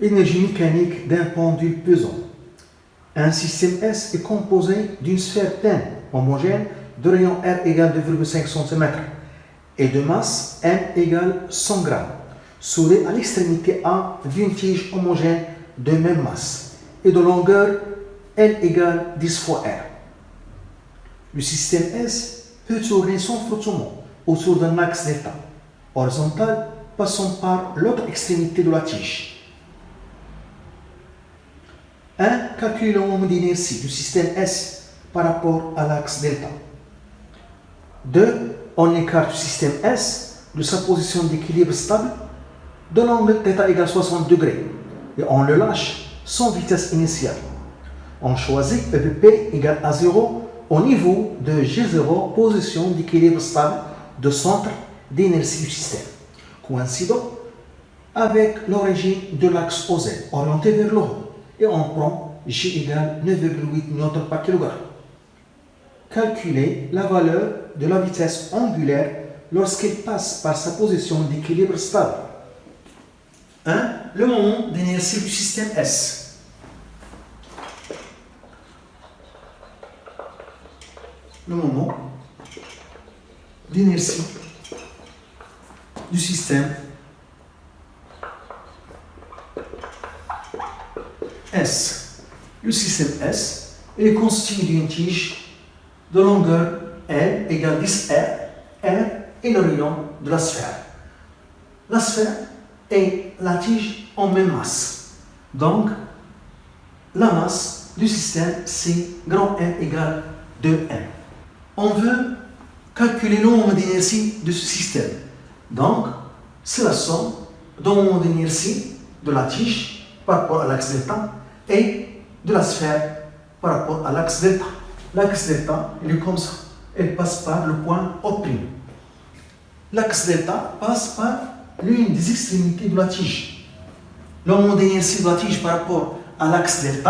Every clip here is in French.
Énergie mécanique d'un pendule pesant. Un système S est composé d'une sphère pleine, homogène, de rayon R égale 2,5 cm et de masse M égale 100 g, soudée à l'extrémité A d'une tige homogène de même masse et de longueur L égale 10 fois R. Le système S peut tourner sans frottement autour d'un axe θ horizontal passant par l'autre extrémité de la tige. 1. Calculer le moment d'inertie du système S par rapport à l'axe δ. 2. On écarte le système S de sa position d'équilibre stable de l'angle θ égale 60 degrés et on le lâche sans vitesse initiale. On choisit EPP égale à 0 au niveau de G0, position d'équilibre stable de centre d'inertie du système, coïncident avec l'origine de l'axe OZ orienté vers le haut. Et on prend G égale 9,8 N par kg. Calculer la valeur de la vitesse angulaire lorsqu'elle passe par sa position d'équilibre stable. 1. Le moment d'inertie du système S. Le moment d'inertie du système S. Le système S est constitué d'une tige de longueur L égale 10 R. R est le rayon de la sphère. La sphère et la tige ont même masse. Donc, la masse du système, c'est grand M égale 2M. On veut calculer le moment d'inertie de ce système. Donc, c'est la somme du moment d'inertie de la tige par rapport à l'axe θ et de la sphère par rapport à l'axe δ. L'axe δ, il est comme ça. Elle passe par le point O'. L'axe δ passe par l'une des extrémités de la tige. Le moment d'inertie de la tige par rapport à l'axe δ,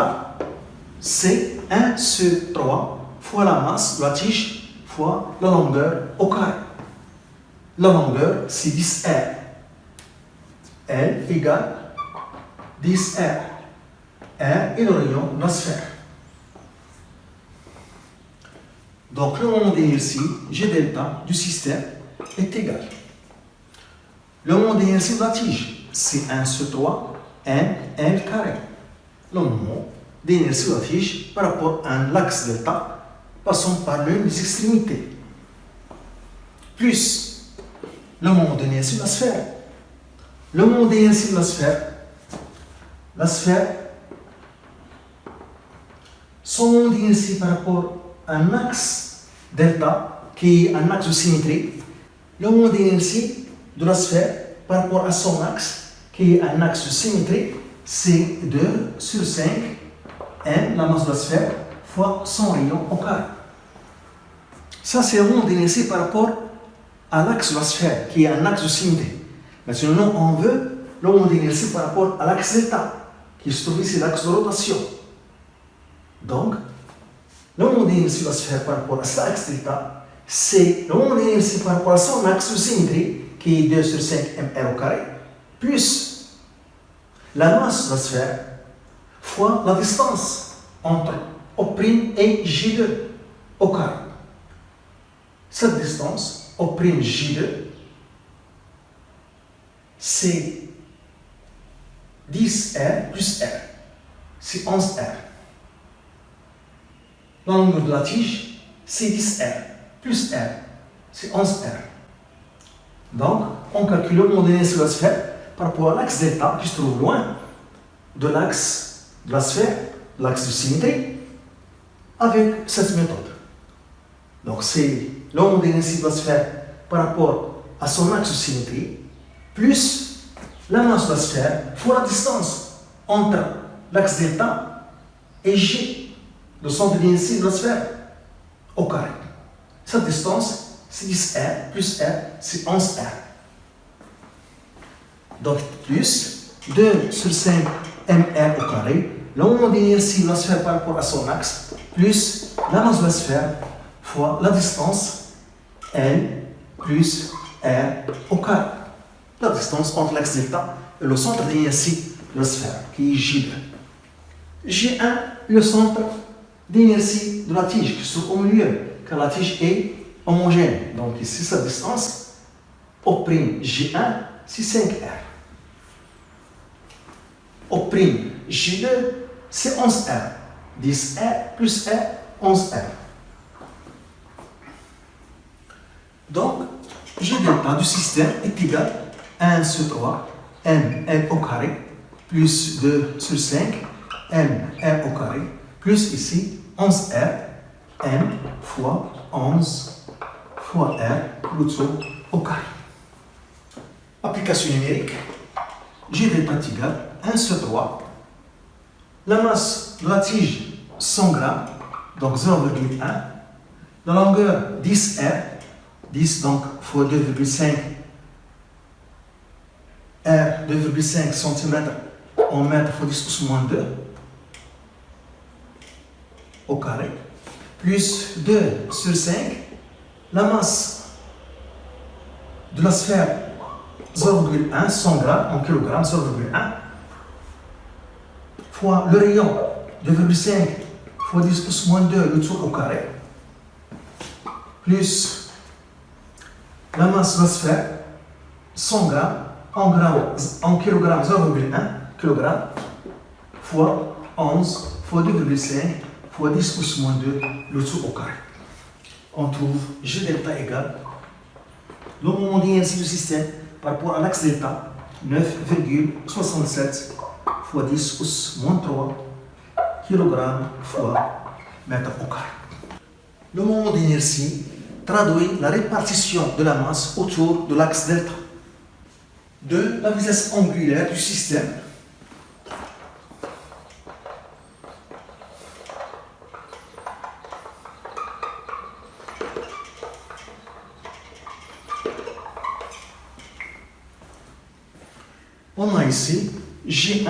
c'est 1 sur 3 fois la masse de la tige fois la longueur au carré. La longueur, c'est 10 R. L égale 10 R. R est le rayon de la sphère. Donc le moment d'inertie, G delta du système, est égal. Le moment d'inertie de la tige, c'est 1 sur 3 M L carré. Le moment d'inertie de la tige par rapport à un axe delta passant par l'une des extrémités, plus le moment d'inertie de la sphère. Le moment d'inertie de la sphère, son moment d'inertie par rapport à un axe delta, qui est un axe de symétrie. Le moment d'inertie de la sphère par rapport à son axe, qui est un axe de symétrie, c'est 2 sur 5 M, la masse de la sphère, fois son rayon au carré. Ça, c'est le moment d'inertie par rapport à l'axe de la sphère, qui est un axe de symétrie. Maintenant, on veut le moment d'inertie par rapport à l'axe θ, qui se trouve ici, l'axe de rotation. Donc, le moment d'inertie de la sphère par rapport à cet axe θ, c'est le moment d'inertie par rapport à son axe de symétrie, qui est 2 sur 5 mr au carré, plus la masse de la sphère fois la distance entre O' et J2 au carré. Cette distance, O'J2, c'est 10R plus R, c'est 11R. La longueur de la tige, c'est 10R plus R, c'est 11R. Donc, on calcule le moment d'inertie de la sphère par rapport à l'axe δ qui se trouve loin de l'axe de la sphère, l'axe de symétrie, avec cette méthode. Donc, c'est le moment d'inertie de la sphère par rapport à son axe de symétrie, plus la masse de la sphère fois la distance entre l'axe δ et G, le centre d'inertie de la sphère, au carré. Cette distance, c'est 10R plus R, c'est 11R. Donc, plus 2 sur 5 mr au carré, le moment d'inertie de la sphère par rapport à son axe, plus la masse de la sphère fois la distance L plus R au carré. La distance entre l'axe δ et le centre d'inertie de la sphère, qui est J2. J1, le centre d'inertie de la tige, qui se trouve au milieu, car la tige est homogène. Donc ici, sa distance, O' J1, c'est 5R. O' J2, c'est 11R. 10R plus R, 11R. Donc, G delta du système est égal à 1 sur 3, M au carré, plus 2 sur 5, M au carré, plus ici 11R, M fois 11 fois R, tout au carré. Application numérique, G delta est égal à 1 sur 3. La masse de la tige, 100 grammes, donc 0,1. La longueur, 10R, 10 donc fois 2,5 R, 2,5 cm en mètres fois 10 pouces moins 2 au carré, plus 2 sur 5, la masse de la sphère 0,1, 100 grammes en kilogrammes, 0,1, fois le rayon 2,5 fois 10 pouces moins 2, le tout au carré, plus la masse de la sphère, 100 grammes, en kilogrammes, 0,1 kg, fois 11, fois 2,5, fois 10 pouces moins 2, le tout au carré. On trouve G delta égale le moment d'inertie du système par rapport à l'axe delta, 9,67 fois 10 pouces moins 3 kg fois mètre au carré. Le moment d'inertie traduit la répartition de la masse autour de l'axe delta. De la vitesse angulaire du système. On a ici G1,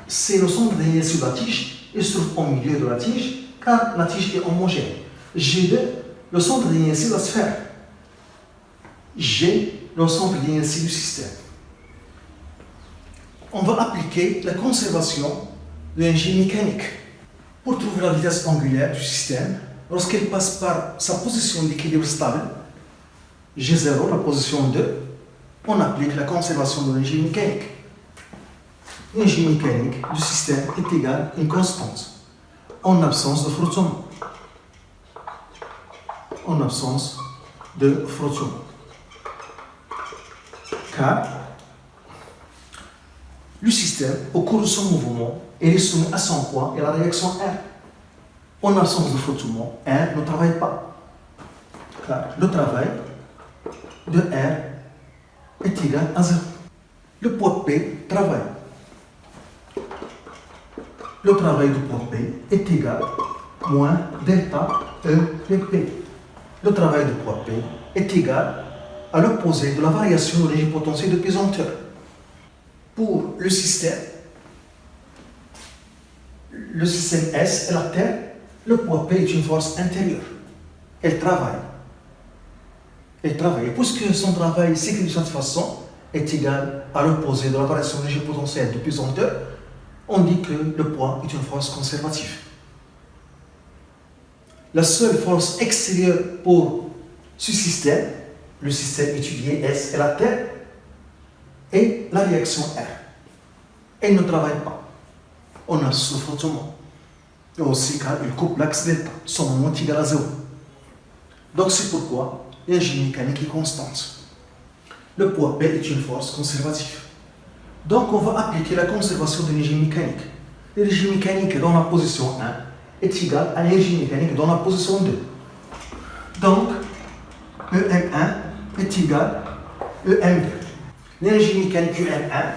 c'est le centre d'inertie de la tige, il se trouve au milieu de la tige, car la tige est homogène. G2, le centre d'inertie de la sphère. G, le centre d'inertie du système. On va appliquer la conservation de l'énergie mécanique. Pour trouver la vitesse angulaire du système, lorsqu'elle passe par sa position d'équilibre stable, G0, la position 2, on applique la conservation de l'énergie mécanique. L'énergie mécanique du système est égale à une constante, en absence de frottement. En absence de frottement. Car le système, au cours de son mouvement, est soumis à son poids et à la réaction R. En absence de frottement, R ne travaille pas. Car le travail de R est égal à 0. Le poids P travaille. Le travail du poids P est égal à moins delta E P. Le travail de poids P est égal à l'opposé de la variation de l'énergie potentielle de pesanteur. Pour le système S est la Terre, le poids P est une force intérieure. Elle travaille. Et puisque son travail s'écrit de cette façon, est égal à l'opposé de la variation de l'énergie potentielle de pesanteur, on dit que le poids est une force conservative. La seule force extérieure pour ce système, le système étudié S est la Terre, et la réaction R. Elle ne travaille pas. On a ce frottement. Et aussi car il coupe l'axe delta, son moment est égal à 0. Donc c'est pourquoi l'énergie mécanique est constante. Le poids P est une force conservative. Donc on va appliquer la conservation de l'énergie mécanique. L'énergie mécanique dans la position 1 est égale à l'énergie mécanique dans la position 2. Donc, EM1 est égal à EM2. L'énergie mécanique EM1,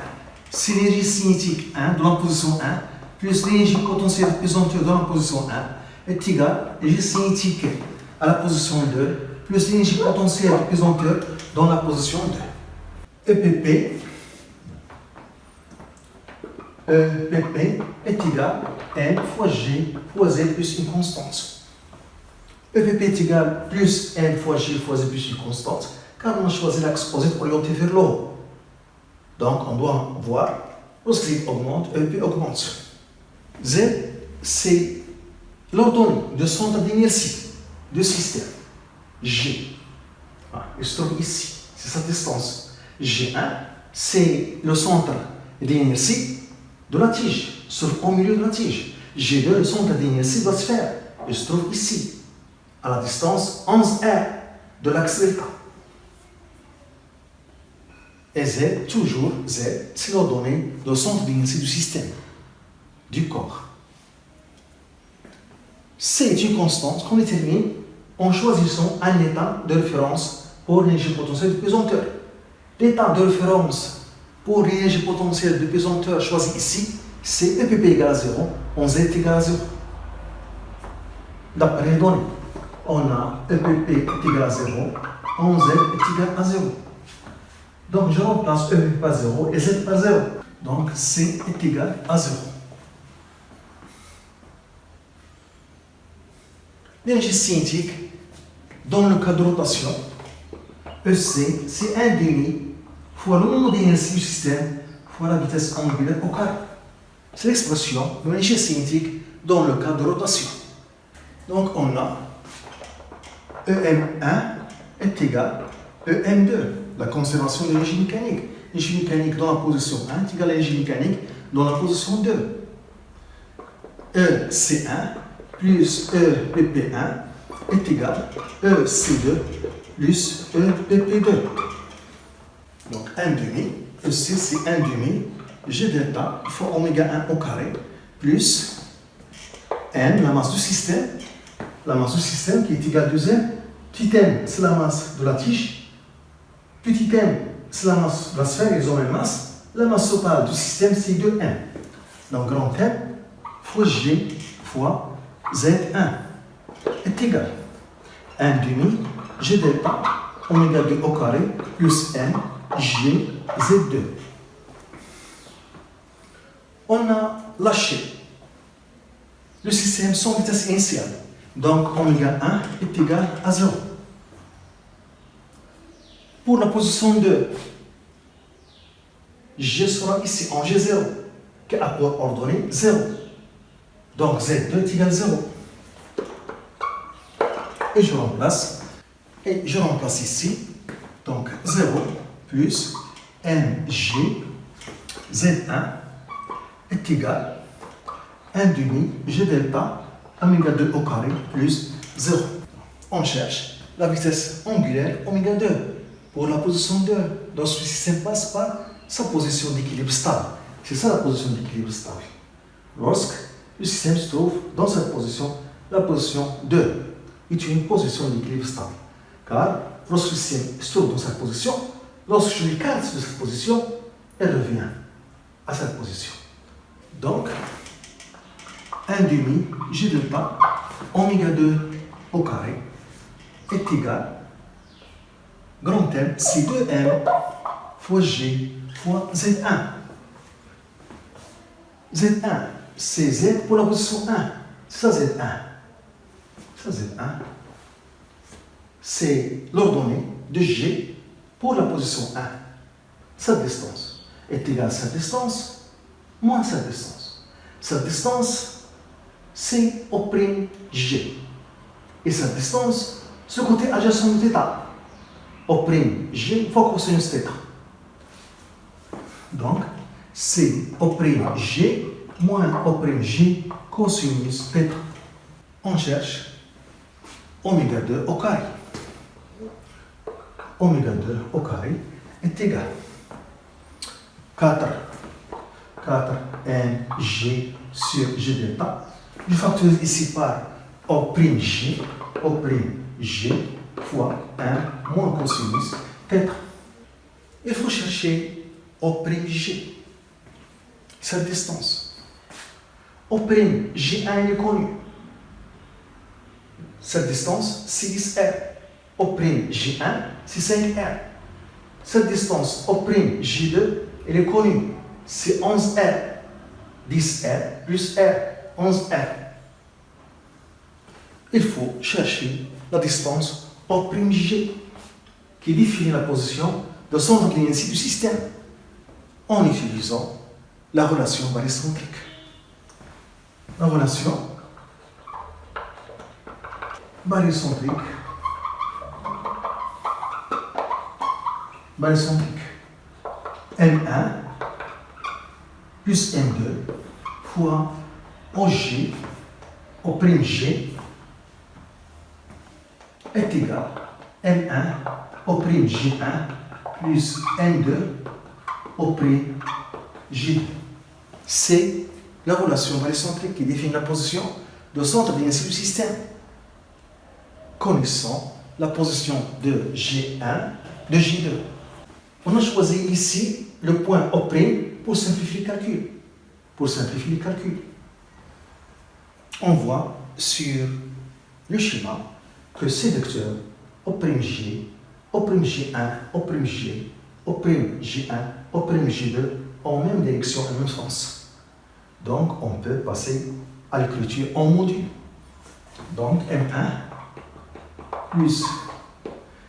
c'est l'énergie cinétique 1 dans la position 1, plus l'énergie potentielle de pesanteur dans la position 1, est égale à l'énergie cinétique à la position 2, plus l'énergie potentielle de pesanteur dans la position 2. EPP est égal à N fois G fois Z plus une constante. EPP est égal à plus N fois G fois Z plus une constante, car on a choisi l'axe opposé orienté vers le haut. Donc on doit voir Lorsqu'il augmente, EP augmente. Z, c'est l'ordonnée de centre d'inertie du système. G, il se trouve ici, c'est sa distance. G1, c'est le centre d'inertie de la tige, au milieu de la tige. G2, le centre d'inertie de la sphère, il se trouve ici, à la distance 11R de l'axe delta. Et Z, toujours Z, c'est l'ordonnée de centre d'inertie du système, du corps. C est une constante qu'on détermine en choisissant un état de référence pour l'énergie potentielle de pesanteur. L'état de référence pour l'énergie potentielle de pesanteur choisi ici, c'est EPP égale à 0, en Z égale à 0. D'après les données, on a EPP est égal à 0, en Z est égal à 0. Donc je remplace EPP par 0 et Z par 0. Donc C est égal à 0. L'énergie cinétique, dans le cas de rotation, EC, c'est 1,5 fois le nombre d'inertie du système fois la vitesse angulaire au carré. C'est l'expression de l'énergie cinétique dans le cas de rotation. Donc on a EM1 est égal à EM2, la conservation de l'énergie mécanique. L'énergie mécanique dans la position 1 est égale à l'énergie mécanique dans la position 2. EC1 plus EPP1 est égal à EC2 plus EPP2. Donc 1 demi, EC c'est 1 demi, G delta fois oméga 1 au carré, plus N, la masse du système. La masse du système qui est égale à 2M. Petit m, c'est la masse de la tige. Petit m, c'est la masse de la sphère, ils ont la même masse. La masse totale du système, c'est 2M. Donc grand M fois G fois Z1 est égal à 1 demi G delta oméga 2 au carré plus N G Z2. On a lâché le système sans vitesse initiale. Donc oméga 1 est égal à 0. Pour la position 2, G sera ici en G0, qui a pour ordonnée 0. Donc Z2 est égal à 0. Et je remplace ici. Donc 0 plus NG Z1 est égal à 1 demi G delta oméga 2 au carré plus 0. On cherche la vitesse angulaire oméga 2 pour la position 2. Donc ce système passe par sa position d'équilibre stable. C'est ça la position d'équilibre stable. Lorsque le système se trouve dans cette position, la position 2 est une position d'équilibre stable. Car lorsque le système se trouve dans cette position, lorsque je l'écarte de cette position, elle revient à cette position. Donc, 1 demi G delta oméga 2 au carré est égal, grand M, c'est 2M fois G fois Z1. Z1, c'est Z pour la position 1. C'est ça Z1. Ça Z1. C'est l'ordonnée de G pour la position 1. Cette distance est égale à cette distance moins cette distance. Cette distance, c'est au' G. Et cette distance, ce côté adjacent de θ. Au' G fois cosinus θ. Donc, c'est au' G moins au' G cosinus θ. On cherche oméga 2 au carré. Oméga 2 au carré est égal à 4 mg sur G delta. Je factorise ici par au' G fois 1 moins cosinus θ. Il faut chercher au' G, cette distance. Au' G1 est connu. Cette distance, c'est 10R. Au' G1, c'est 5R. Cette distance au' G2, elle est connue. C'est 11R. 10R plus R, 11R. Il faut chercher la distance au' G, qui définit la position de centre d'inertie du système, en utilisant la relation barycentrique. La relation barycentrique M1 plus M2 fois OG au prime G est égal M1 au prime J1 plus M2 au prime J2. C'est la relation barycentrique qui définit la position de centre d'inertie du système. Connaissons la position de G1, de J2. On a choisi ici le point O' pour simplifier le calcul. On voit sur le schéma que ces vecteurs O'G, O'G1, O'G, O'G1, O'G2 ont même direction et même sens. Donc on peut passer à l'écriture en module. Donc M1 plus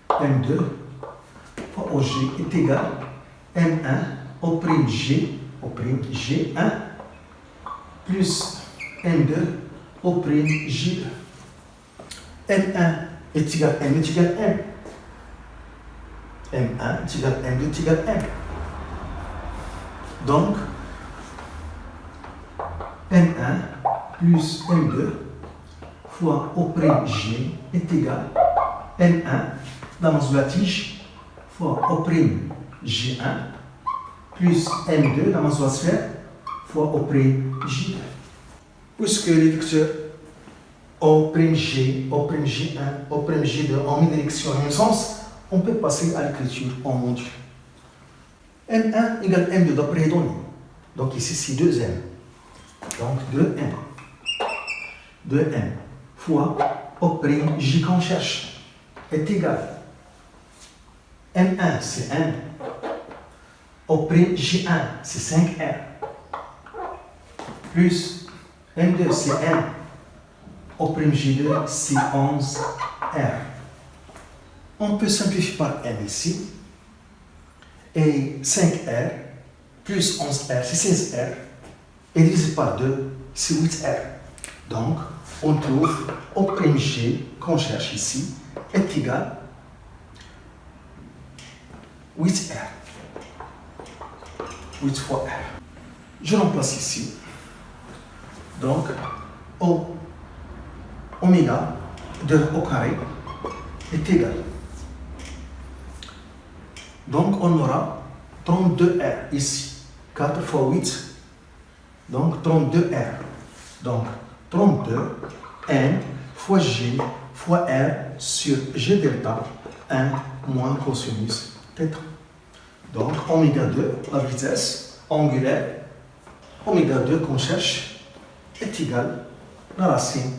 M2 fois OG est égal M1 O'G, O'G1 plus M2 O'G2. M1 est égal M est égal M. M1 est égal M2 est égal M. Donc, M1 plus M2 fois O'G est égal M1, la masse de la tige, fois O'G1 plus M2, la masse de la sphère, fois O'G2. Puisque les vecteurs O'G, O'G1, O'G2 ont une direction et un sens, on peut passer à l'écriture en module. M1 égale M2 d'après les données. Donc ici, c'est 2M. Donc 2M. 2M fois O'J qu'on cherche est égal. M1, c'est M. O'J1, c'est 5R. Plus M2, c'est M. O'J2, c'est 11R. On peut simplifier par M ici. Et 5R plus 11R, c'est 16R. Et divisé par 2, c'est 8R. Donc, on trouve O'G qu'on cherche ici est égal 8R. 8 fois R. Je remplace ici. Donc, oméga de O carré est égal. Donc, on aura 32R ici. 4 fois 8. Donc, 32R. Donc, 32 N fois G fois R sur G delta 1 moins cosinus θ. Donc, oméga 2, la vitesse angulaire, oméga 2 qu'on cherche, est égale à la racine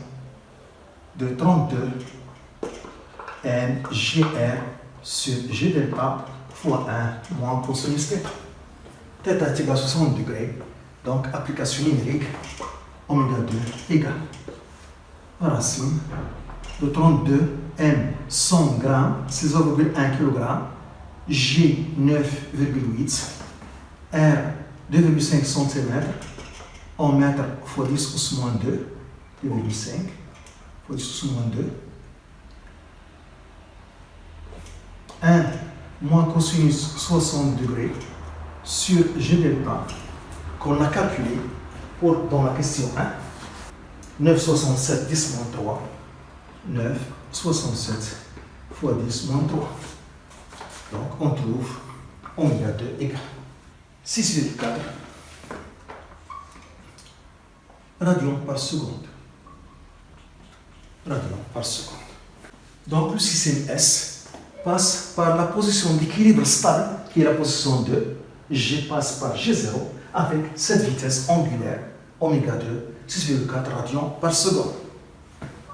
de 32 N GR sur G delta fois 1 moins cosinus θ. Θ est égal à 60 degrés. Donc, application numérique, oméga 2 égale la racine de 32 M 100 g, 6,1 kg, G 9,8, R 2,5 cm, en mètres fois 10 pouces moins 2, 2,5 fois 10 pouces moins 2. 1 moins cosinus 60 degrés sur G delta qu'on a calculé dans la question 1. 9,67 10 moins 3. 9,67 fois 10 moins 3. Donc on trouve oméga 2 égale 6,4 radians par seconde. Donc le système S passe par la position d'équilibre stable, qui est la position 2. G passe par G0 avec cette vitesse angulaire, oméga 2, 6,4 radians par seconde.